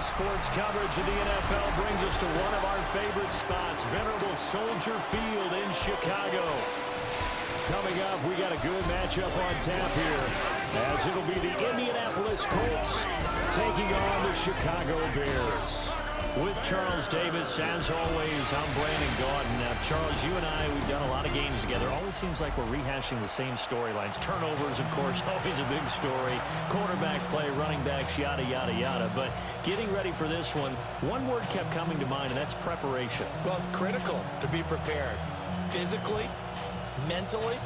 sports coverage of the NFL brings us to one of our favorite spots, venerable Soldier Field in Chicago. Coming up, we got a good matchup on tap here, as it'll be the Indianapolis Colts taking on the Chicago Bears. With Charles Davis, as always, I'm Brandon Gaudin. Now, Charles, you and I, we've done a lot of games together. Always seems like we're rehashing the same storylines. Turnovers, of course, always a big story. Quarterback play, running backs, yada, yada, yada. But getting ready for this one word kept coming to mind, and that's preparation. Well, it's critical to be prepared. Physically, mentally.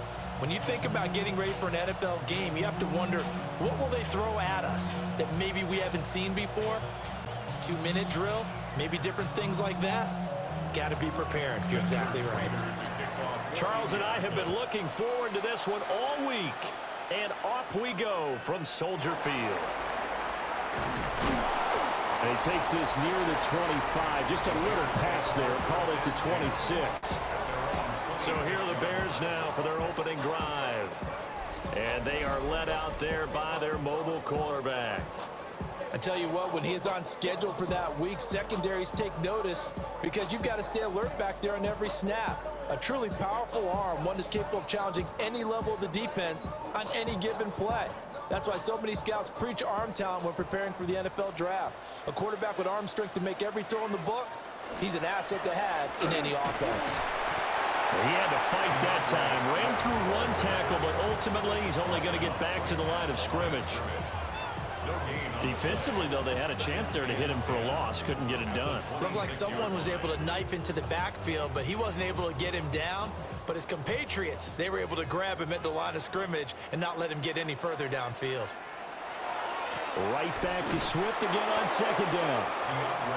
When you think about getting ready for an NFL game, you have to wonder, what will they throw at us that maybe we haven't seen before? 2-minute drill, maybe different things like that. Got to be prepared. You're exactly right. Charles and I have been looking forward to this one all week. And off we go from Soldier Field. And he takes this near the 25. Just a little pass there. Call it the 26. So here are the Bears now for their opening drive. And they are led out there by their mobile quarterback. I tell you what, when he is on schedule for that week, secondaries take notice because you've got to stay alert back there on every snap. A truly powerful arm, one that's capable of challenging any level of the defense on any given play. That's why so many scouts preach arm talent when preparing for the NFL draft. A quarterback with arm strength to make every throw in the book, he's an asset to have in any offense. He had to fight that time. Ran through one tackle, but ultimately he's only going to get back to the line of scrimmage. Defensively, though, they had a chance there to hit him for a loss. Couldn't get it done. Looked like someone was able to knife into the backfield, but he wasn't able to get him down. But his compatriots, they were able to grab him at the line of scrimmage and not let him get any further downfield. Right back to Swift again on second down.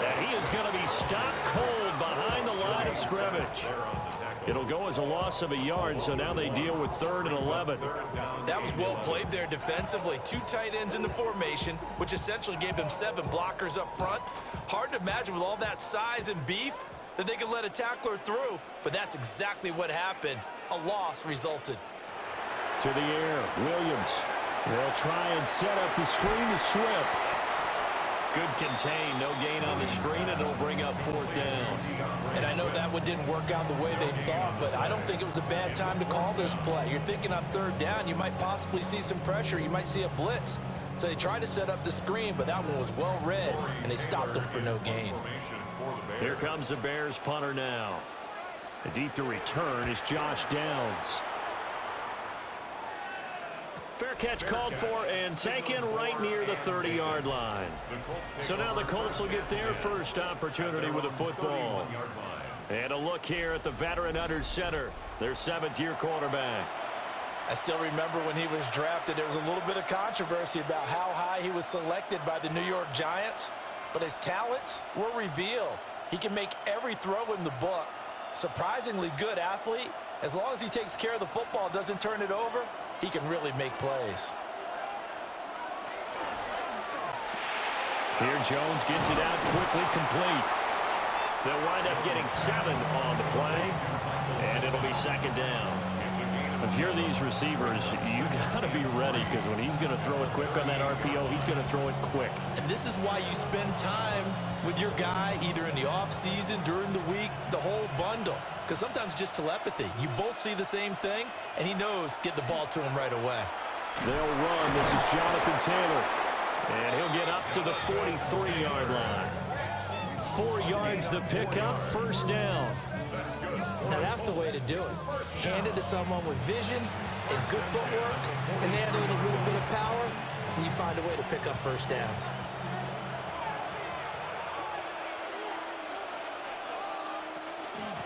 And he is going to be stopped cold behind the line of scrimmage. It'll go as a loss of a yard, so now they deal with 3rd and 11. That was well played there defensively. 2 tight ends in the formation, which essentially gave them 7 blockers up front. Hard to imagine with all that size and beef that they could let a tackler through, but that's exactly what happened. A loss resulted. To the air, Williams. They'll try and set up the screen to Swift. Good contain, no gain on the screen, and it'll bring up 4th down. And I know that one didn't work out the way they thought, but I don't think it was a bad time to call this play. You're thinking on 3rd down, you might possibly see some pressure. You might see a blitz. So they tried to set up the screen, but that one was well read, and they stopped them for no gain. Here comes the Bears punter now. The deep to return is Josh Downs. Fair catch called for and taken right near the 30-yard line. So now the Colts will get their first opportunity with a football. And a look here at the veteran under center, their 7th-year quarterback. I still remember when he was drafted, there was a little bit of controversy about how high he was selected by the New York Giants. But his talents were revealed. He can make every throw in the book. Surprisingly good athlete. As long as he takes care of the football, doesn't turn it over, he can really make plays. Here Jones gets it out quickly, complete. They'll wind up getting 7 on the play, and it'll be 2nd down. If you're these receivers, you got to be ready, because when he's going to throw it quick on that RPO, he's going to throw it quick. And this is why you spend time with your guy either in the offseason, during the week, the whole bundle. Because sometimes just telepathy. You both see the same thing, and he knows get the ball to him right away. They'll run. This is Jonathan Taylor. And he'll get up to the 43-yard line. 4 yards the pickup, 1st down. Now that's the way to do it. Hand it to someone with vision and good footwork, and add in a little bit of power, and you find a way to pick up 1st downs.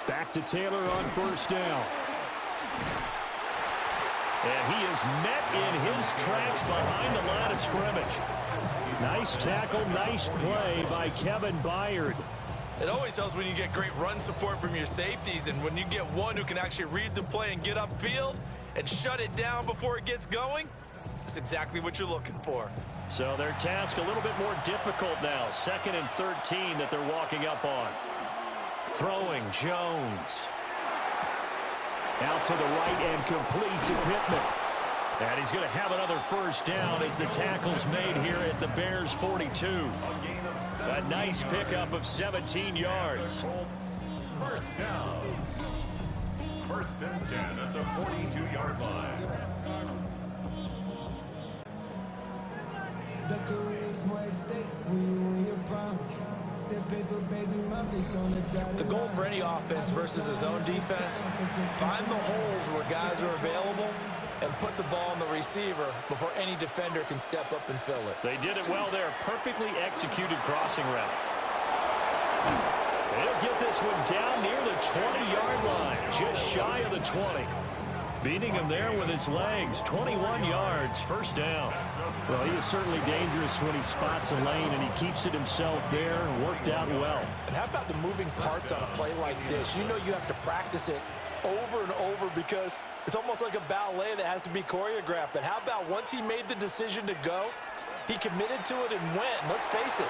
Back to Taylor on 1st down. And he is met in his tracks behind the line of scrimmage. Nice tackle, nice play by Kevin Byard. It always helps when you get great run support from your safeties, and when you get one who can actually read the play and get upfield and shut it down before it gets going, that's exactly what you're looking for. So their task a little bit more difficult now. 2nd and 13 that they're walking up on. Throwing, Jones. Out to the right and complete to Pittman. And he's going to have another first down as the tackle's made here at the Bears' 42. A nice pickup of 17 yards. First down. First and 10 at the 42-yard line. The goal for any offense versus his own defense, find the holes where guys are available and put the ball on the receiver before any defender can step up and fill it. They did it well there. Perfectly executed crossing route. They'll get this one down near the 20-yard line, just shy of the 20. Beating him there with his legs, 21 yards, first down. Well, he is certainly dangerous when he spots a lane, and he keeps it himself there and worked out well. And how about the moving parts on a play like this? You know you have to practice it over and over because it's almost like a ballet that has to be choreographed. But how about once he made the decision to go, he committed to it and went. And let's face it,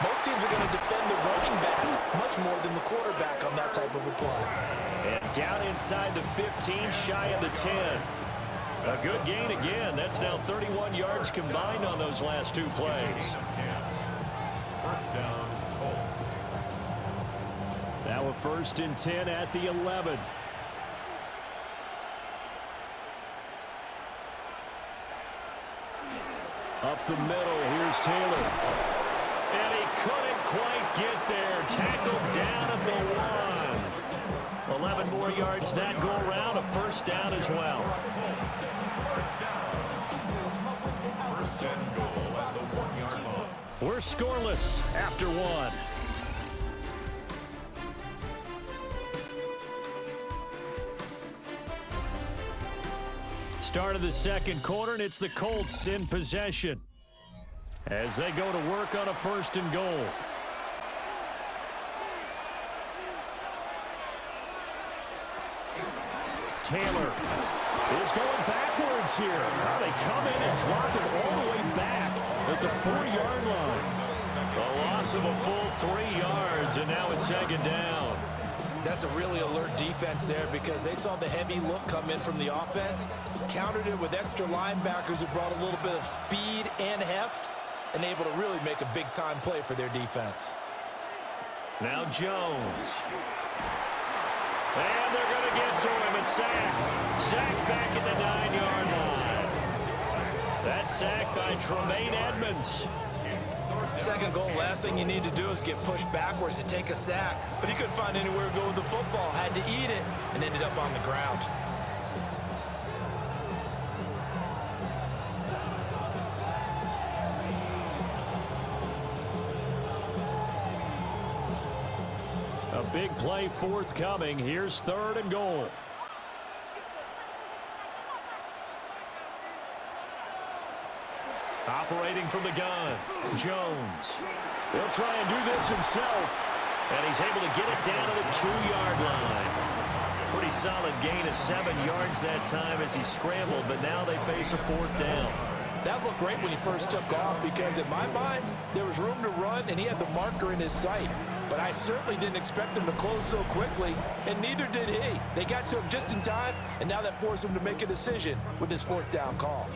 most teams are going to defend the running back much more than the quarterback on that type of a play. And down inside the 15, shy of the 10. A good gain again. That's now 31 yards combined on those last two plays. First down, Colts. Now a first and 10 at the 11. Up the middle, here's Taylor. And he couldn't quite get there. Tackled down at the 1. 11 more yards that go around. A first down as well. First and goal at the 1-yard line. We're scoreless after 1. Start of the second quarter, and it's the Colts in possession as they go to work on a first and goal. Taylor is going backwards here. Now they come in and drop it all the way back at the 4-yard line. A loss of a full 3 yards, and now it's second down. That's a really alert defense there because they saw the heavy look come in from the offense, countered it with extra linebackers who brought a little bit of speed and heft, and able to really make a big-time play for their defense. Now Jones. And they're going to get to him. A sack. Sack back at the 9-yard line. That sack by Tremaine Edmonds. Second goal, last thing you need to do is get pushed backwards to take a sack. But he couldn't find anywhere to go with the football. Had to eat it and ended up on the ground. A big play forthcoming. Here's third and goal. Operating from the gun, Jones. He'll try and do this himself. And he's able to get it down to the 2-yard line. Pretty solid gain of 7 yards that time as he scrambled, but now they face a fourth down. That looked great when he first took off because in my mind, there was room to run and he had the marker in his sight. But I certainly didn't expect him to close so quickly, and neither did he. They got to him just in time, and now that forced him to make a decision with his fourth down call.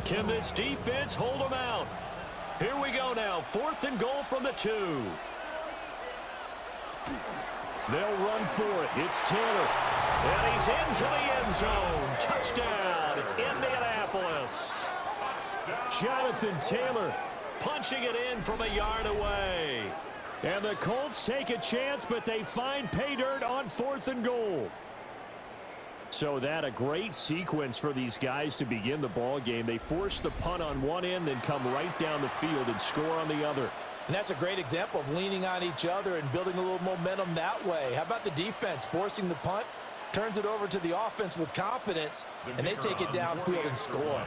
Can this defense hold them out? Here we go now. Fourth and goal from the 2. They'll run for it. It's Taylor. And he's into the end zone. Touchdown, Indianapolis. Jonathan Taylor punching it in from a yard away. And the Colts take a chance, but they find pay dirt on fourth and goal. So that a great sequence for these guys to begin the ball game. They force the punt on one end, then come right down the field and score on the other. And that's a great example of leaning on each other and building a little momentum that way. How about the defense forcing the punt, turns it over to the offense with confidence, and they take it downfield and score.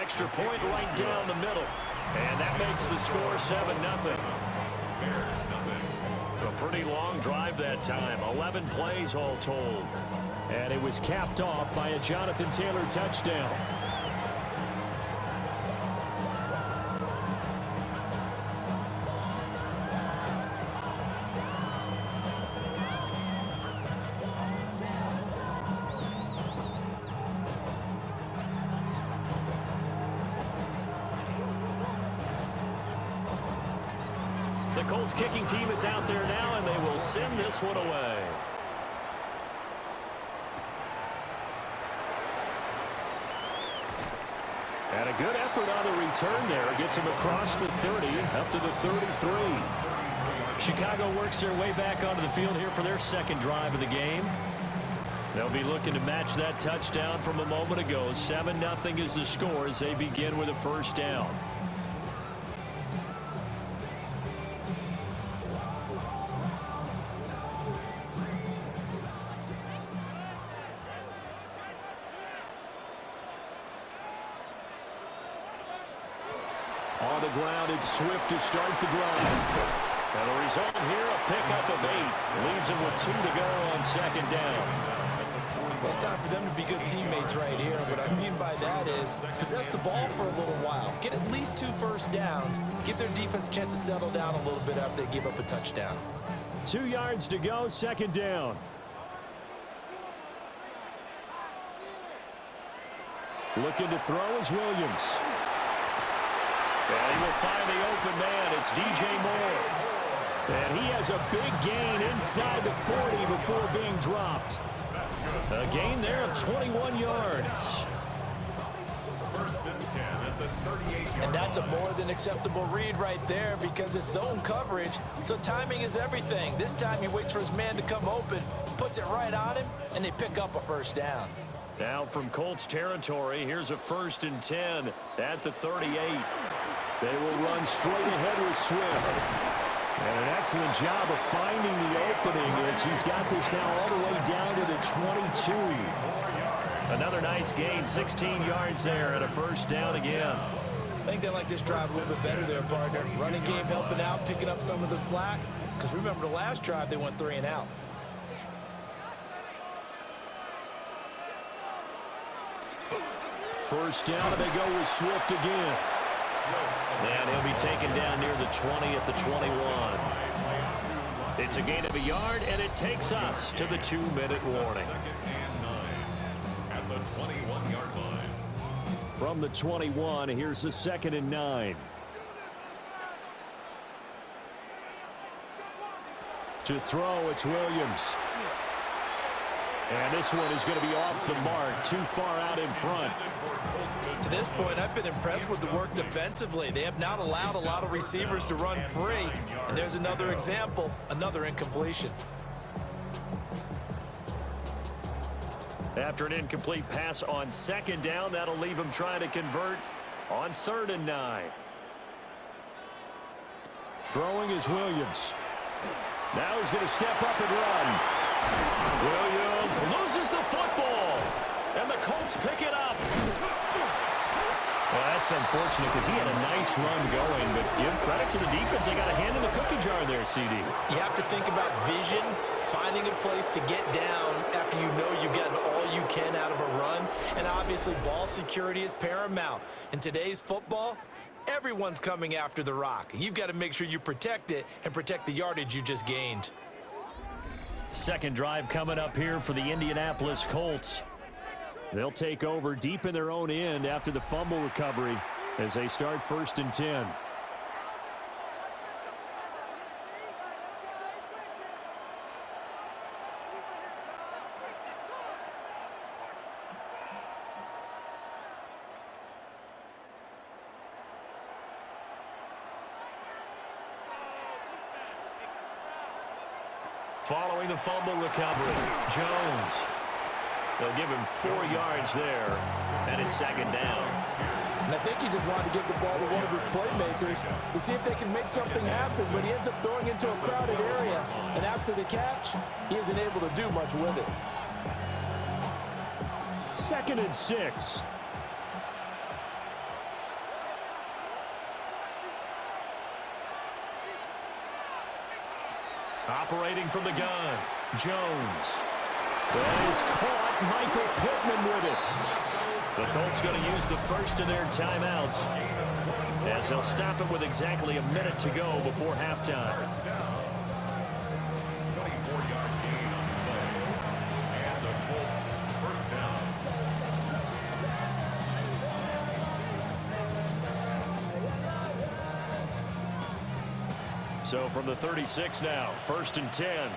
Extra point right down the middle. And that makes the score 7-0. Bears nothing. A pretty long drive that time. 11 plays all told. And it was capped off by a Jonathan Taylor touchdown. The Colts kicking team is out there now, and they will send this one away. And a good effort on the return there. Gets him across the 30, up to the 33. Chicago works their way back onto the field here for their second drive of the game. They'll be looking to match that touchdown from a moment ago. 7-0 is the score as they begin with a first down. On the ground, it's Swift to start the drive. And the result here, a pickup of 8. Leaves him with 2 to go on second down. Well, it's time for them to be good teammates right here. What I mean by that is possess the ball for a little while. Get at least 2 first downs. Give their defense a chance to settle down a little bit after they give up a touchdown. 2 yards to go, second down. Looking to throw is Williams. And he will find the open man. It's DJ Moore. And he has a big gain inside the 40 before being dropped. A gain there of 21 yards. First and 10 at the 38-yard And that's a line. more than acceptable read right there because it's zone coverage, so timing is everything. This time he waits for his man to come open, puts it right on him, and they pick up a first down. Now from Colts territory, here's a first and 10 at the 38. They will run straight ahead with Swift. And an excellent job of finding the opening as he's got this now all the way down to the 22. Another nice gain, 16 yards there and a first down again. I think they like this drive a little bit better there, partner. Running game helping out, picking up some of the slack. Because remember the last drive, they went 3 and out. First down, and they go with Swift again. And he'll be taken down near the 20 at the 21. It's a gain of a yard, and it takes us to the 2-minute warning. Second and 9 at the 21-yard line. From the 21, here's the 2nd and 9. To throw, it's Williams. And this one is going to be off the mark, too far out in front. To this point, I've been impressed with the work defensively. They have not allowed a lot of receivers to run free. And there's another example, another incompletion. After an incomplete pass on second down, that'll leave him trying to convert on 3rd and 9. Throwing is Williams. Now he's going to step up and run. Williams loses the football, and the Colts pick it up. Well, that's unfortunate because he had a nice run going, but give credit to the defense. They got a hand in the cookie jar there, CD. You have to think about vision, finding a place to get down after you know you've gotten all you can out of a run, and obviously ball security is paramount. In today's football, everyone's coming after the rock. You've got to make sure you protect it and protect the yardage you just gained. Second drive coming up here for the Indianapolis Colts. They'll take over deep in their own end after the fumble recovery as they start 1st and 10. Following the fumble recovery, Jones. They'll give him 4 yards there, and it's 2nd down. And I think he just wanted to give the ball to one of his playmakers to see if they can make something happen, but he ends up throwing into a crowded area, and after the catch, he isn't able to do much with it. 2nd and 6. Operating from the gun, Jones. That is caught. Michael Pittman with it. The Colts going to use the first of their timeouts, as they'll stop it with exactly a minute to go before halftime. 24-yard gain on the play. And the Colts first down. So from the 36 now, 1st and 10.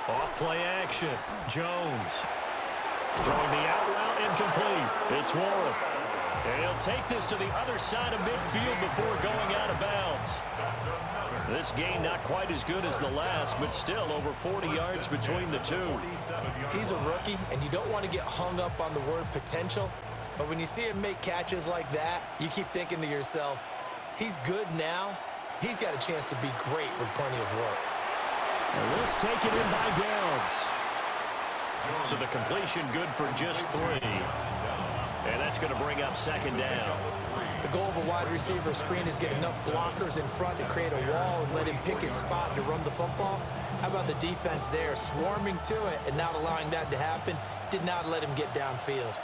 Off play action. Jones. Throwing the out route incomplete. It's Warren. And he'll take this to the other side of midfield before going out of bounds. This game not quite as good as the last, but still over 40 yards between the two. He's a rookie, and you don't want to get hung up on the word potential. But when you see him make catches like that, you keep thinking to yourself, he's good now. He's got a chance to be great with plenty of work. And this taken in by Downs. So the completion good for just 3. And that's going to bring up 2nd down. The goal of a wide receiver screen is get enough blockers in front to create a wall and let him pick his spot to run the football. How about the defense there, swarming to it and not allowing that to happen? Did not let him get downfield.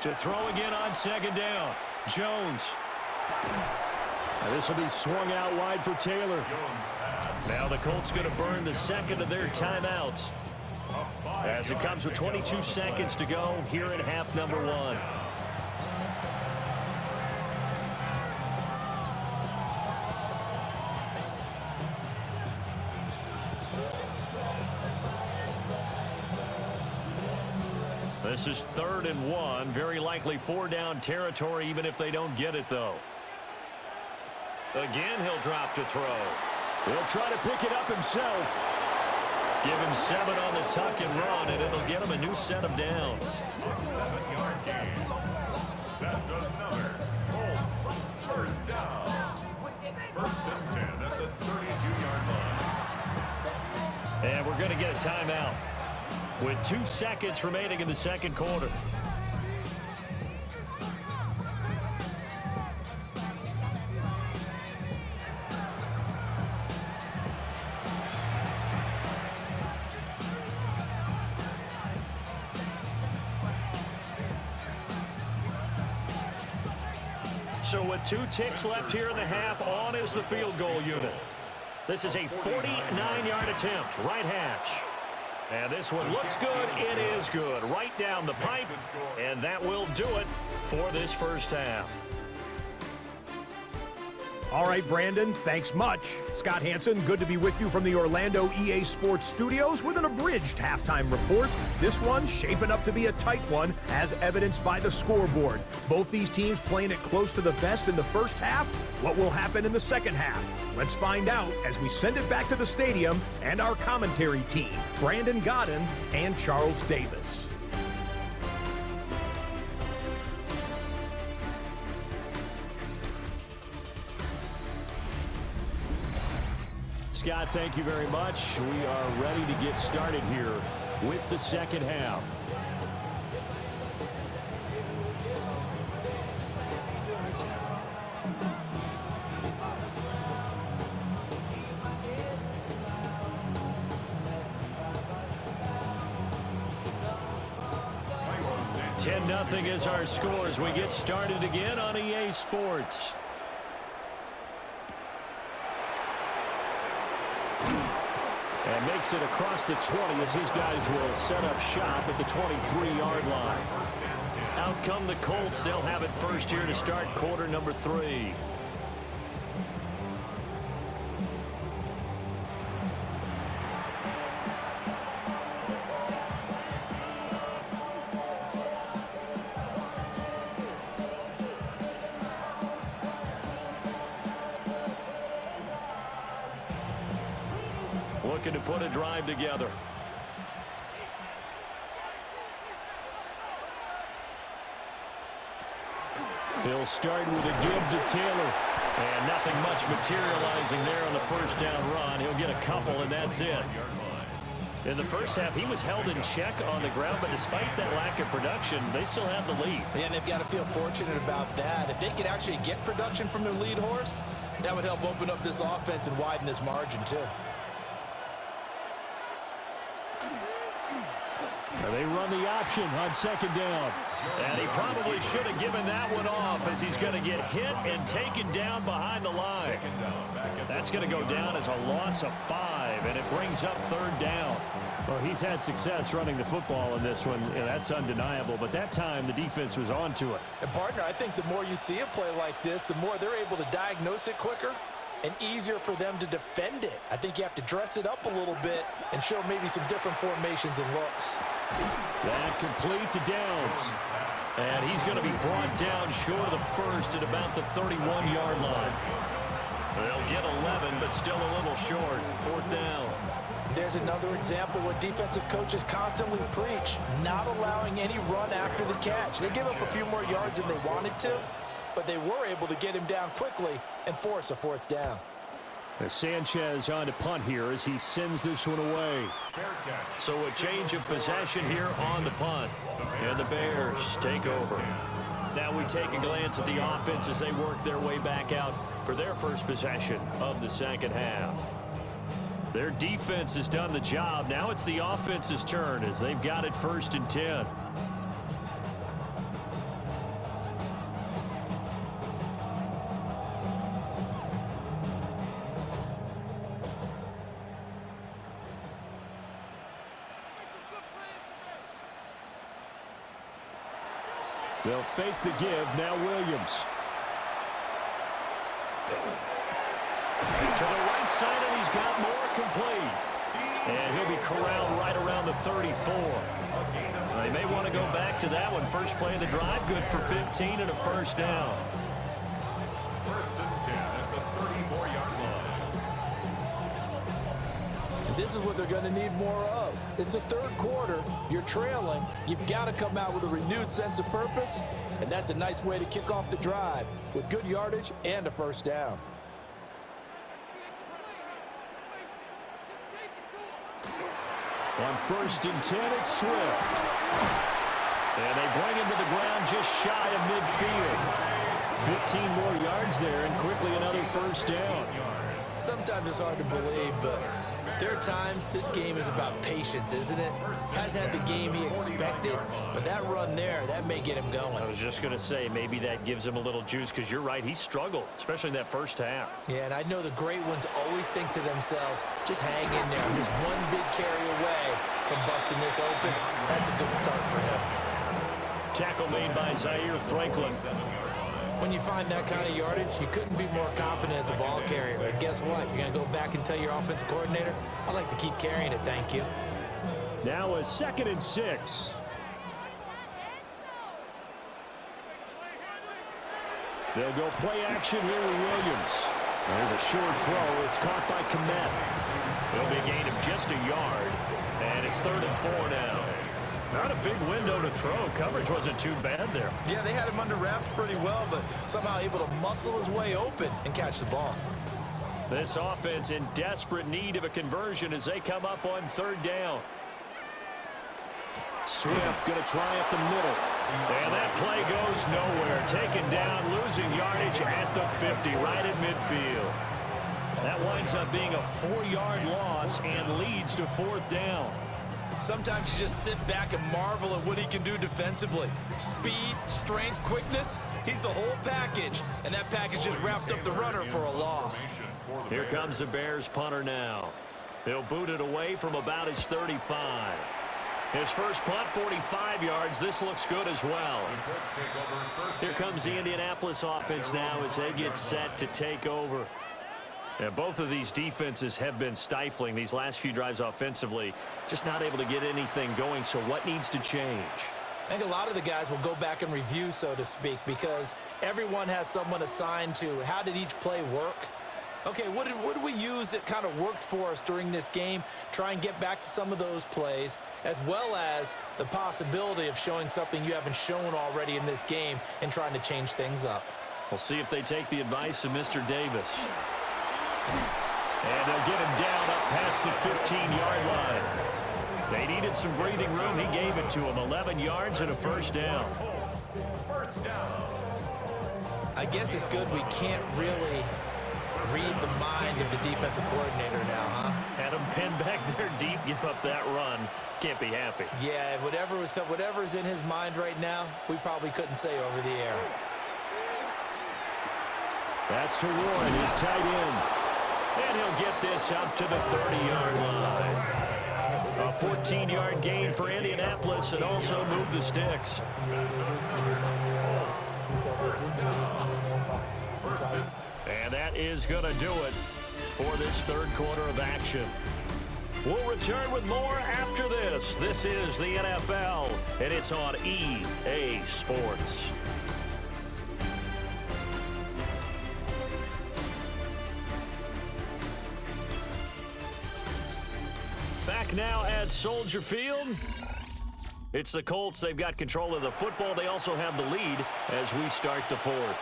To throw again on 2nd down. Jones. Now this will be swung out wide for Taylor. Now the Colts going to burn the 2nd of their timeouts, as it comes with 22 seconds to go here in half number 1. This is 3rd and 1. Very likely 4-down territory, even if they don't get it, though. Again, he'll drop to throw. He'll try to pick it up himself. Give him 7 on the tuck and run, and it'll get him a new set of downs. A 7-yard gain. That's another Colts first down. 1st and 10 at the 32-yard line. And we're going to get a timeout with 2 seconds remaining in the 2nd quarter. So with 2 ticks left here in the half, on is the field goal unit. This is a 49-yard attempt, right hash. And this one looks good. It is good. Right down the pipe. And that will do it for this first half. All right, Brandon, thanks much. Scott Hansen, good to be with you from the Orlando EA Sports Studios with an abridged halftime report. This one shaping up to be a tight one, as evidenced by the scoreboard. Both these teams playing it close to the vest in the first half. What will happen in the second half? Let's find out as we send it back to the stadium and our commentary team, Brandon Godden and Charles Davis. Scott, thank you very much. We are ready to get started here with the second half. Nothing is our score as we get started again on EA Sports. And makes it across the 20 as his guys will set up shop at the 23-yard line. Out come the Colts. They'll have it first here to start quarter number 3. Looking to put a drive together. He'll start with a give to Taylor. And nothing much materializing there on the first down run. He'll get a couple, and that's it. In the first half, he was held in check on the ground, but despite that lack of production, they still have the lead. And they've got to feel fortunate about that. If they could actually get production from their lead horse, that would help open up this offense and widen this margin, too. They run the option on second down. And he probably should have given that one off as he's going to get hit and taken down behind the line. That's going to go down as a loss of 5, and it brings up third down. Well, he's had success running the football in this one, and that's undeniable. But that time, the defense was on to it. And, partner, I think the more you see a play like this, the more they're able to diagnose it quicker and easier for them to defend it. I think you have to dress it up a little bit and show maybe some different formations and looks. That complete to Downs. And he's going to be brought down short of the first at about the 31-yard line. They'll get 11, but still a little short. Fourth down. There's another example where defensive coaches constantly preach, not allowing any run after the catch. They give up a few more yards than they wanted to, but they were able to get him down quickly and force a fourth down. As Sanchez on to punt here as he sends this one away. So a change of possession here on the punt. And the Bears take over. Now we take a glance at the offense as they work their way back out for their first possession of the second half. Their defense has done the job. Now it's the offense's turn as they've got it 1st and 10. They'll fake the give. Now Williams. To the right side, and he's got more complete. And he'll be corralled right around the 34. They may want to go back to that one. First play of the drive, good for 15 and a first down. 1st and 10 at the 34-yard line. This is what they're going to need more of. It's the third quarter. You're trailing. You've got to come out with a renewed sense of purpose, and that's a nice way to kick off the drive with good yardage and a first down. On 1st and 10, it's Swift. And they bring him to the ground just shy of midfield. 15 more yards there, and quickly another first down. Sometimes it's hard to believe, but there are times this game is about patience, isn't it? Hasn't had the game he expected, but that run there, that may get him going. I was just going to say, maybe that gives him a little juice, because you're right, he struggled, especially in that first half. Yeah, and I know the great ones always think to themselves, just hang in there. Just one big carry away from busting this open. That's a good start for him. Tackle made by Zaire Franklin. When you find that kind of yardage, you couldn't be more confident as a ball carrier. And guess what? You're going to go back and tell your offensive coordinator, I'd like to keep carrying it, thank you. Now a 2nd and 6. They'll go play action here with Williams. There's a short throw. It's caught by Komet. It'll be a gain of just a yard, and it's 3rd and 4 now. Not a big window to throw. Coverage wasn't too bad there. Yeah, they had him under wraps pretty well, but somehow able to muscle his way open and catch the ball. This offense in desperate need of a conversion as they come up on 3rd down. Swift going to try up the middle. And that play goes nowhere. Taken down, losing yardage at the 50, right at midfield. That winds up being a 4-yard loss and leads to 4th down. Sometimes you just sit back and marvel at what he can do defensively. Speed, strength, quickness, he's the whole package. And that package just wrapped up the runner for a loss. Here comes the Bears punter now. He'll boot it away from about his 35. His first punt, 45 yards. This looks good as well. Here comes the Indianapolis offense now as they get set to take over. Yeah, both of these defenses have been stifling these last few drives offensively. Just not able to get anything going, so what needs to change? I think a lot of the guys will go back and review, so to speak, because everyone has someone assigned to how did each play work. Okay, what did we use that kind of worked for us during this game? Try and get back to some of those plays, as well as the possibility of showing something you haven't shown already in this game and trying to change things up. We'll see if they take the advice of Mr. Davis. And they'll get him down up past the 15-yard line. They needed some breathing room. He gave it to them. 11 yards and a first down. First down. I guess it's good we can't really read the mind of the defensive coordinator now, huh? Had him pinned back there deep, give up that run. Can't be happy. Yeah, whatever's in his mind right now, we probably couldn't say over the air. That's to Warren, his tight end. And he'll get this up to the 30-yard line. A 14-yard gain for Indianapolis and also move the sticks. And that is going to do it for this third quarter of action. We'll return with more after this. This is the NFL, and it's on EA Sports. Back now at Soldier Field. It's the Colts. They've got control of the football. They also have the lead as we start the fourth.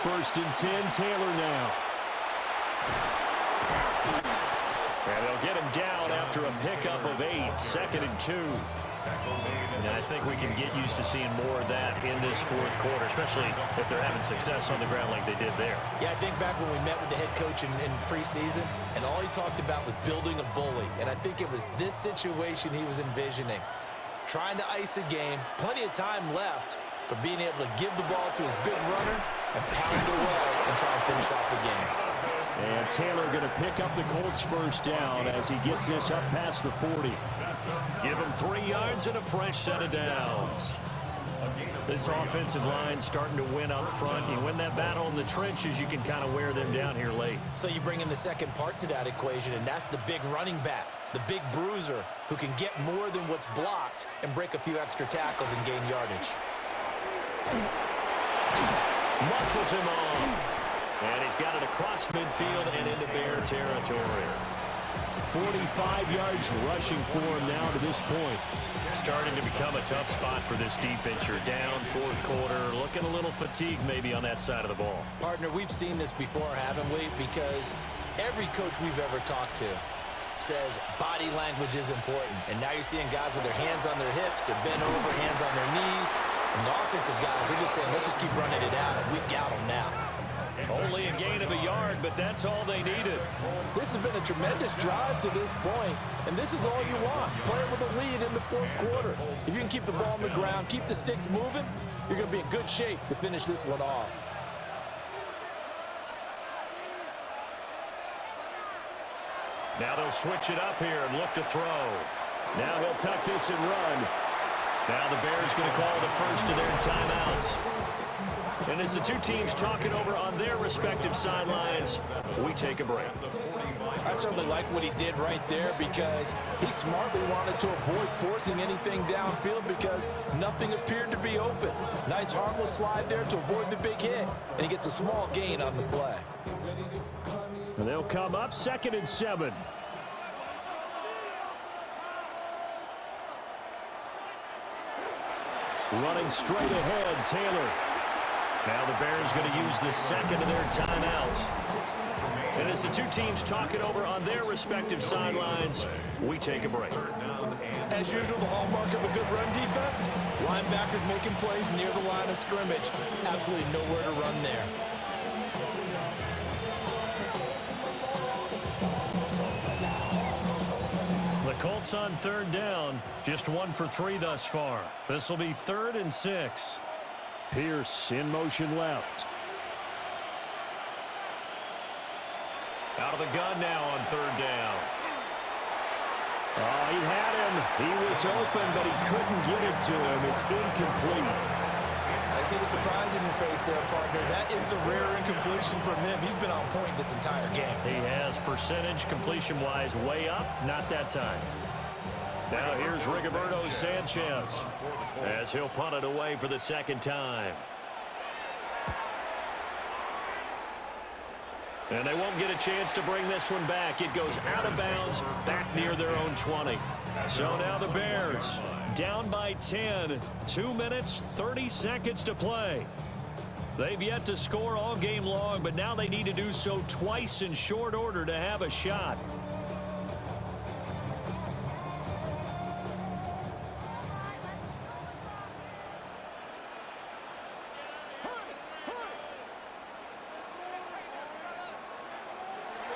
First and 10, Taylor now. And they'll get him down after a pickup of 8. Second and 2. And I think we can get used to seeing more of that in this fourth quarter, especially if they're having success on the ground like they did there. Yeah, I think back when we met with the head coach in preseason, and all he talked about was building a bully. And I think it was this situation he was envisioning. Trying to ice a game, plenty of time left, but being able to give the ball to his big runner and pound away and try and finish off the game. And Taylor going to pick up the Colts first down as he gets this up past the 40. Give him 3 yards and a fresh set of downs. This offensive line starting to win up front. You win that battle in the trenches, you can kind of wear them down here late. So you bring in the second part to that equation, and that's the big running back, the big bruiser, who can get more than what's blocked and break a few extra tackles and gain yardage. Muscles him off. And he's got it across midfield and into Bear territory. 45 yards rushing for him now to this point. Starting to become a tough spot for this defense. You're down fourth quarter, looking a little fatigued maybe on that side of the ball. Partner, we've seen this before, haven't we? Because every coach we've ever talked to says body language is important. And now you're seeing guys with their hands on their hips, they're bent over, hands on their knees. And the offensive guys are just saying, let's just keep running it out, and we've got them now. Only a gain of a yard, but that's all they needed. This has been a tremendous drive to this point, and this is all you want. Playing with a lead in the fourth quarter. If you can keep the ball on the ground, keep the sticks moving, you're going to be in good shape to finish this one off. Now they'll switch it up here and look to throw. Now he'll tuck this and run. Now the Bears going to call the first of their timeouts. And as the two teams talking over on their respective sidelines, we take a break. I certainly like what he did right there because he smartly wanted to avoid forcing anything downfield because nothing appeared to be open. Nice harmless slide there to avoid the big hit, and he gets a small gain on the play. And they'll come up 2nd and 7. Running straight ahead, Taylor. Now the Bears going to use the second of their timeouts. And as the two teams talking over on their respective sidelines, we take a break. As usual, the hallmark of a good run defense, linebackers making plays near the line of scrimmage. Absolutely nowhere to run there. The Colts on 3rd down, just 1 for 3 thus far. This will be 3rd and 6. Pierce in motion left. Out of the gun now on 3rd down. Oh, he had him. He was open, but he couldn't get it to him. It's incomplete. I see the surprise in your face there, partner. That is a rare incompletion from him. He's been on point this entire game. He has percentage completion-wise way up, not that time. Now here's Rigoberto Sanchez as he'll punt it away for the second time. And they won't get a chance to bring this one back. It goes out of bounds, back near their own 20. So now the Bears down by 10, 2 minutes, 30 seconds to play. They've yet to score all game long, but now they need to do so twice in short order to have a shot.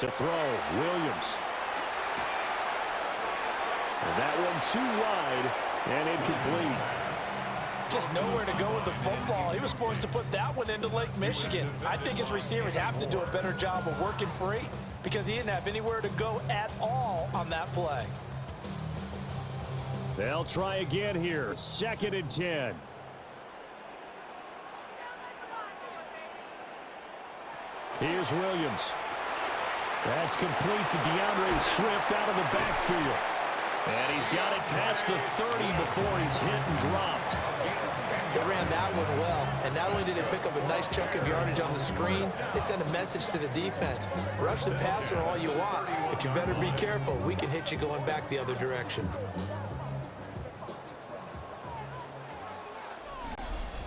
To throw, Williams. And that one too wide and incomplete. Just nowhere to go with the football. He was forced to put that one into Lake Michigan. I think his receivers have to do a better job of working free because he didn't have anywhere to go at all on that play. They'll try again here. 2nd and 10. Here's Williams. That's complete to DeAndre Swift out of the backfield. And he's got it past the 30 before he's hit and dropped. They ran that one well, and not only did they pick up a nice chunk of yardage on the screen, they sent a message to the defense. Rush the passer all you want, but you better be careful. We can hit you going back the other direction.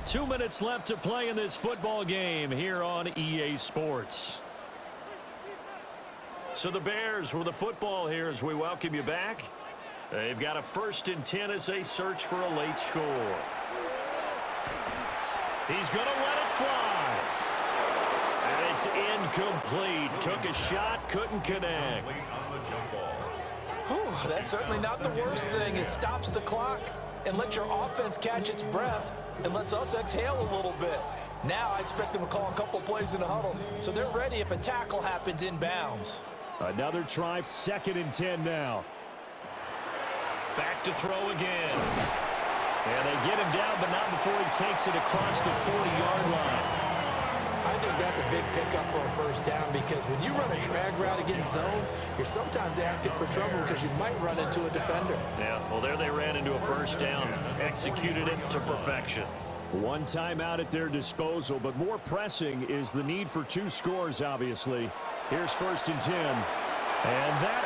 2 minutes left to play in this football game here on EA Sports. So the Bears with the football here as we welcome you back. They've got a 1st and 10 as they search for a late score. He's going to let it fly. And it's incomplete. Took a shot, couldn't connect. Whew, that's certainly not the worst thing. It stops the clock and lets your offense catch its breath and lets us exhale a little bit. Now I expect them to call a couple plays in the huddle so they're ready if a tackle happens inbounds. Another try, 2nd and 10 now. Back to throw again. And they get him down, but not before he takes it across the 40-yard line. I think that's a big pickup for a 1st down because when you run a drag route against zone, you're sometimes asking for trouble because you might run into a defender. Yeah, well, there they ran into a 1st down. Executed it to perfection. One timeout at their disposal, but more pressing is the need for 2 scores, obviously. Here's 1st and 10. And that,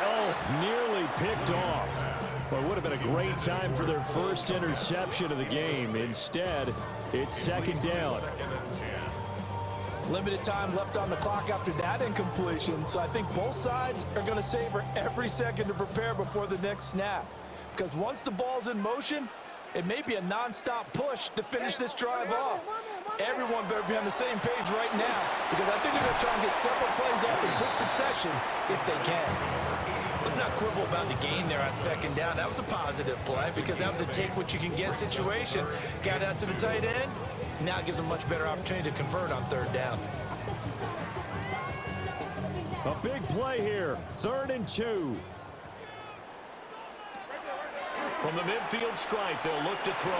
nearly picked off. Well, it would have been a great time for their first interception of the game. Instead, it's 2nd down. Limited time left on the clock after that incompletion, so I think both sides are going to savor every second to prepare before the next snap. Because once the ball's in motion, it may be a nonstop push to finish this drive off. Everyone better be on the same page right now because I think they're going to try and get several plays off in quick succession if they can. Let's not quibble about the gain there on 2nd down. That was a positive play because that was a take-what-you-can-get situation. Got out to the tight end. Now it gives them a much better opportunity to convert on 3rd down. A big play here. 3rd and 2. From the midfield stripe, they'll look to throw.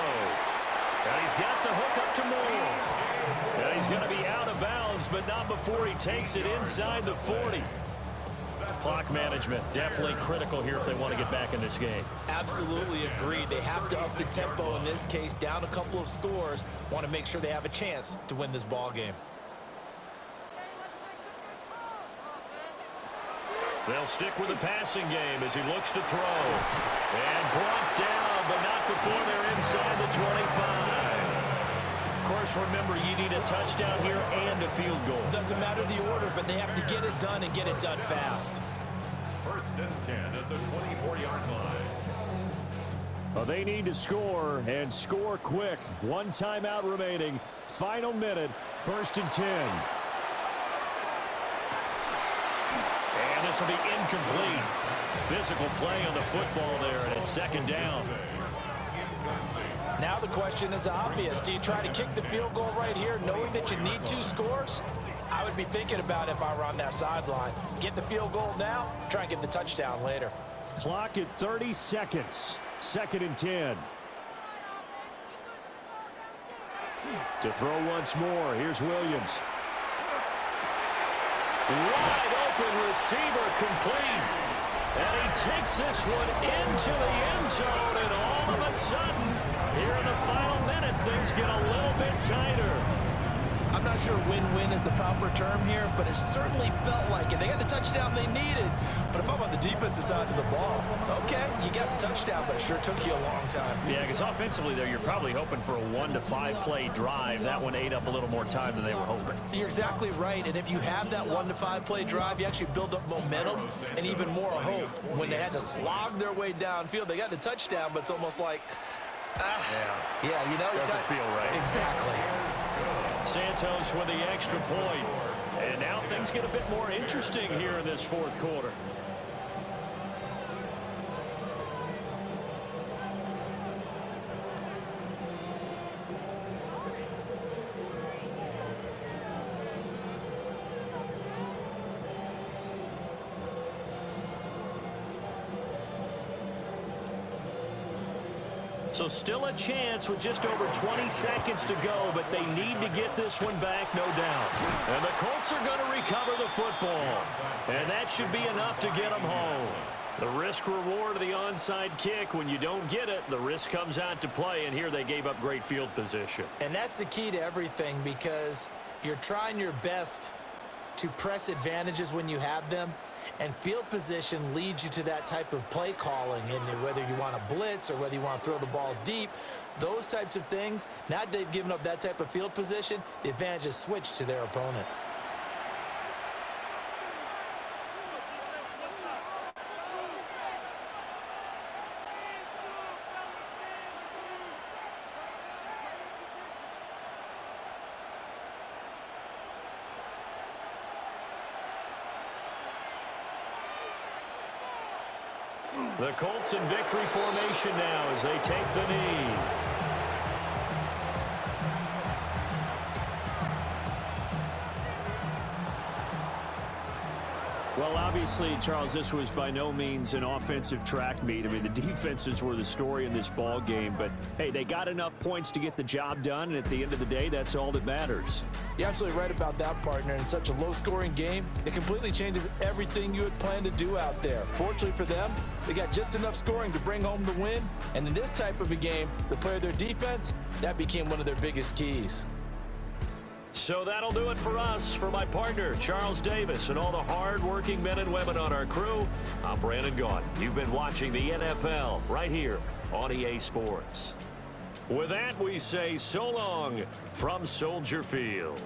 And he's got the hook up to Moore. And he's going to be out of bounds, but not before he takes it inside the 40. Clock management definitely critical here if they want to get back in this game. Absolutely agreed. They have to up the tempo in this case, down a couple of scores. Want to make sure they have a chance to win this ball game. They'll stick with the passing game as he looks to throw. And brought down, but not before they're inside the 25. Of course, remember, you need a touchdown here and a field goal. Doesn't matter the order, but they have to get it done and get it done fast. 1st and 10 at the 24-yard line. Well, they need to score and score quick. 1 timeout remaining. Final minute, 1st and 10. And this will be incomplete. Physical play on the football there, and it's 2nd down. Now the question is obvious. Do you try to kick the field goal right here knowing that you need 2 scores? I would be thinking about it if I were on that sideline. Get the field goal now, try and get the touchdown later. Clock at 30 seconds. 2nd and 10. To throw once more. Here's Williams. Wide open receiver complete. And he takes this one into the end zone, and all of a sudden, here in the final minute, things get a little bit tighter. I'm not sure win-win is the proper term here, but it certainly felt like it. They got the touchdown they needed. But if I'm on the defensive side of the ball, okay, you got the touchdown, but it sure took you a long time. Yeah, because offensively there, you're probably hoping for a 1 to 5 play drive. That one ate up a little more time than they were hoping. You're exactly right, and if you have that 1 to 5 play drive, you actually build up momentum and even more hope. When they had to slog their way downfield, they got the touchdown, but it's almost like, doesn't feel right. Exactly. Santos with the extra point. And now things get a bit more interesting here in this fourth quarter. So still a chance with just over 20 seconds to go, but they need to get this one back, no doubt. And the Colts are going to recover the football. And that should be enough to get them home. The risk-reward of the onside kick, when you don't get it, the risk comes out to play, and here they gave up great field position. And that's the key to everything, because you're trying your best to press advantages when you have them. And field position leads you to that type of play calling, and whether you want to blitz or whether you want to throw the ball deep, those types of things. Now they've given up that type of field position, the advantage is switched to their opponent. The Colts in victory formation now as they take the knee. Well, obviously, Charles, this was by no means an offensive track meet. I mean, the defenses were the story in this ball game, but hey, they got enough points to get the job done, and at the end of the day, that's all that matters. You're absolutely right about that, partner. In such a low-scoring game, it completely changes everything you had planned to do out there. Fortunately for them, they got just enough scoring to bring home the win, and in this type of a game, to play their defense, that became one of their biggest keys. So that'll do it for us. For my partner, Charles Davis, and all the hard-working men and women on our crew, I'm Brandon Gaudin. You've been watching the NFL right here on EA Sports. With that, we say so long from Soldier Field.